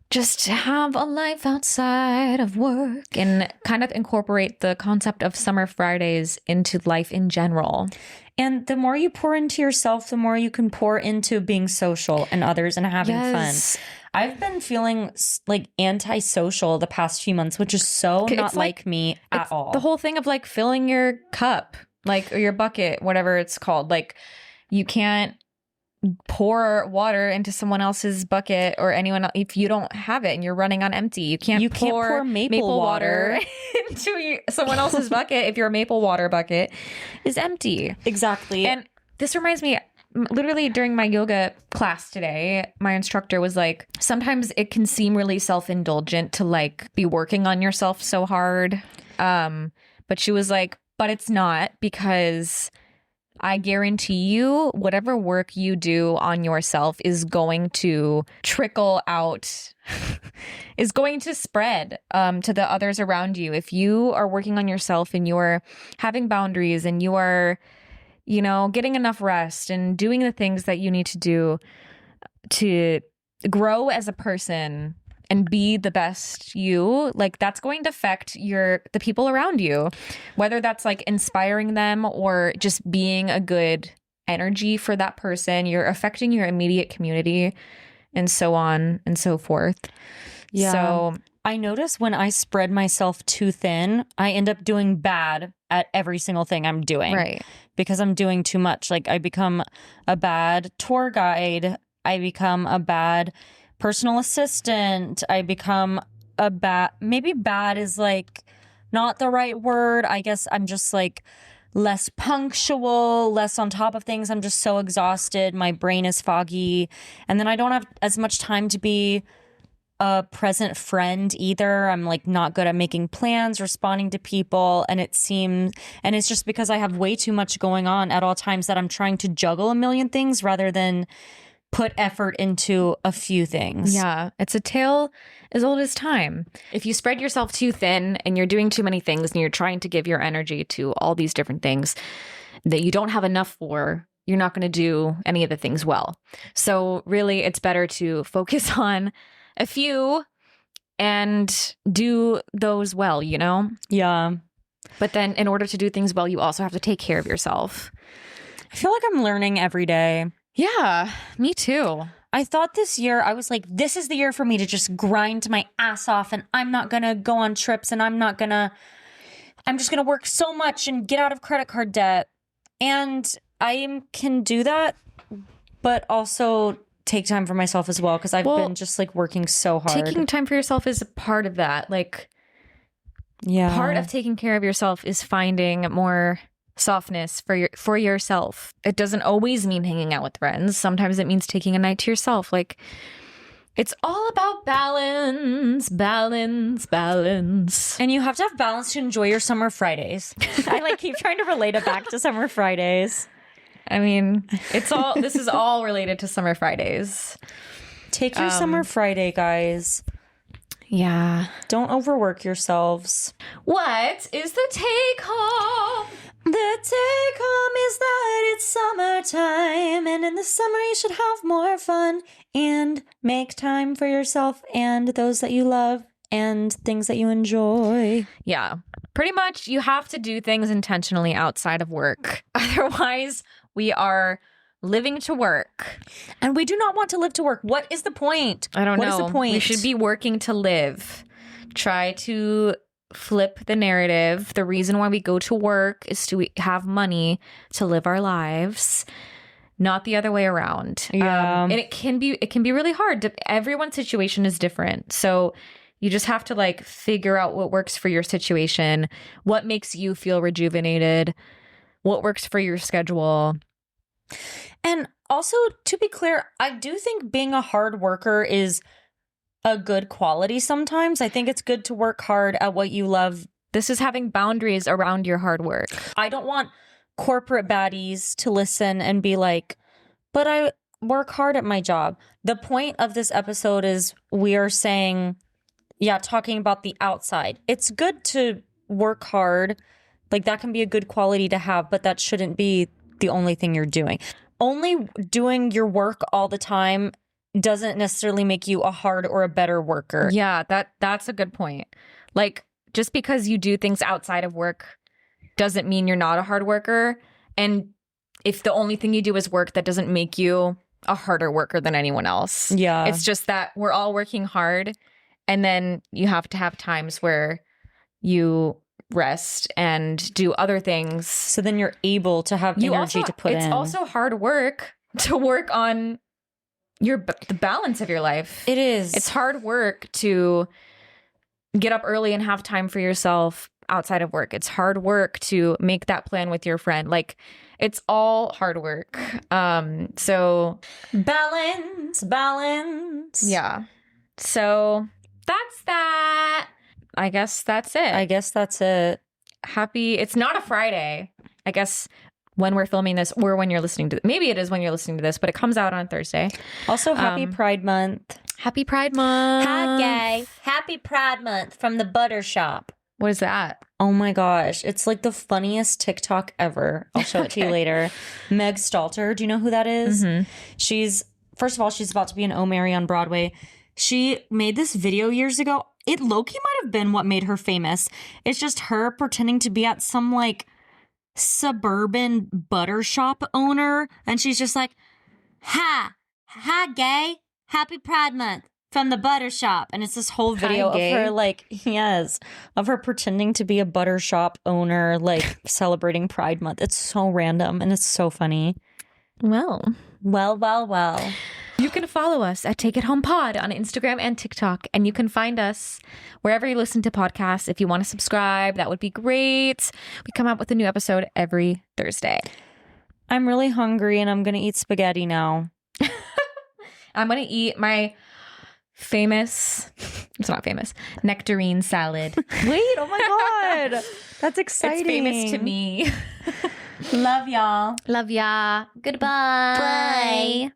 B: just have a life outside of work and kind of incorporate the concept of summer Fridays into life in general.
A: And the more you pour into yourself, the more you can pour into being social and others and having fun. I've been feeling like antisocial the past few months, which is so not like me at all.
B: The whole thing of like filling your cup, like, or your bucket, whatever it's called. Like, you can't pour water into someone else's bucket or anyone else if you don't have it and you're running on empty. You can't pour maple water into someone else's bucket if your maple water bucket is empty.
A: Exactly.
B: And this reminds me, literally during my yoga class today, my instructor was like, sometimes it can seem really self-indulgent to like be working on yourself so hard. But she was like, but it's not, because I guarantee you whatever work you do on yourself is going to trickle out, is going to spread to the others around you. If you are working on yourself and you're having boundaries and you are, you know, getting enough rest and doing the things that you need to do to grow as a person and be the best you, like, that's going to affect the people around you, whether that's like inspiring them or just being a good energy for that person. You're affecting your immediate community and so on and so forth.
A: Yeah.
B: So
A: I notice when I spread myself too thin, I end up doing bad at every single thing I'm doing.
B: Right.
A: Because I'm doing too much. Like I become a bad tour guide. I become a bad personal assistant. I become a bad, maybe bad is like not the right word. I guess I'm just like less punctual, less on top of things. I'm just so exhausted. My brain is foggy. And then I don't have as much time to be a present friend either. I'm like not good at making plans, responding to people. And it's just because I have way too much going on at all times that I'm trying to juggle a million things rather than put effort into a few things.
B: Yeah. It's a tale as old as time. If you spread yourself too thin and you're doing too many things and you're trying to give your energy to all these different things that you don't have enough for, you're not going to do any of the things well. So really, it's better to focus on a few and do those well, you know?
A: Yeah.
B: But then in order to do things well, you also have to take care of yourself.
A: I feel like I'm learning every day.
B: Yeah, me too.
A: I thought this year, I was like, this is the year for me to just grind my ass off and I'm not going to go on trips and I'm just going to work so much and get out of credit card debt. And I can do that, but also take time for myself as well because I've been just like working so hard.
B: Taking time for yourself is a part of that. Like,
A: yeah,
B: part of taking care of yourself is finding more softness for yourself. It doesn't always mean hanging out with friends. Sometimes it means taking a night to yourself. Like, it's all about balance.
A: And you have to have balance to enjoy your summer Fridays. I like keep trying to relate it back to summer Fridays.
B: I mean, this is all related to summer Fridays.
A: Take your summer Friday, guys.
B: Yeah.
A: Don't overwork yourselves.
B: What is the take home?
A: The take home is that it's summertime, and in the summer you should have more fun and make time for yourself and those that you love and things that you enjoy.
B: Yeah. Pretty much you have to do things intentionally outside of work. Otherwise, we are living to work.
A: And we do not want to live to work. What is the point?
B: I don't know.
A: What is the point?
B: We should be working to live. Try to flip the narrative. The reason why we go to work is to have money to live our lives, not the other way around.
A: Yeah.
B: And it can be really hard. Everyone's situation is different. So you just have to like figure out what works for your situation, what makes you feel rejuvenated, what works for your schedule.
A: And also, to be clear, I do think being a hard worker is a good quality sometimes. I think it's good to work hard at what you love.
B: This is having boundaries around your hard work.
A: I don't want corporate baddies to listen and be like, but I work hard at my job. The point of this episode is we are saying, talking about the outside. It's good to work hard. Like that can be a good quality to have, but that shouldn't be the only thing you're doing. Only doing your work all the time doesn't necessarily make you a hard or a better worker.
B: Yeah, that's a good point. Like, just because you do things outside of work doesn't mean you're not a hard worker. And if the only thing you do is work, that doesn't make you a harder worker than anyone else.
A: Yeah.
B: It's just that we're all working hard. And then you have to have times where you rest and do other things.
A: So then you're able to have energy to put in.
B: It's also hard work to work on the balance of your life.
A: It is.
B: It's hard work to get up early and have time for yourself outside of work. It's hard work to make that plan with your friend. Like, it's all hard work. So
A: balance.
B: Yeah. So that's that. I guess that's it. It's not a Friday. I guess when we're filming this or when you're listening to maybe it is when you're listening to this, but it comes out on Thursday.
A: Also, happy Pride Month.
B: Happy Pride Month.
A: Hi, gay. Happy Pride Month from the Butter Shop.
B: What is that?
A: Oh my gosh. It's like the funniest TikTok ever. I'll show it to you later. Meg Stalter. Do you know who that is? Mm-hmm. First of all, she's about to be in Oh Mary on Broadway. She made this video years ago. It low-key might have been what made her famous. It's just her pretending to be at some like suburban butter shop owner. And she's just like, hi gay. Happy Pride Month. from the butter shop. And it's this whole video of her, like, of her pretending to be a butter shop owner, like celebrating Pride Month. It's so random and it's so funny.
B: Well.
A: You
B: can follow us at Take It Home Pod on Instagram and TikTok. And you can find us wherever you listen to podcasts. If you want to subscribe, that would be great. We come out with a new episode every Thursday.
A: I'm really hungry and I'm going to eat spaghetti now.
B: I'm going to eat my it's not famous, nectarine salad.
A: Wait, oh my God. That's exciting.
B: It's famous to me.
A: Love y'all.
B: Love ya. Goodbye.
A: Bye.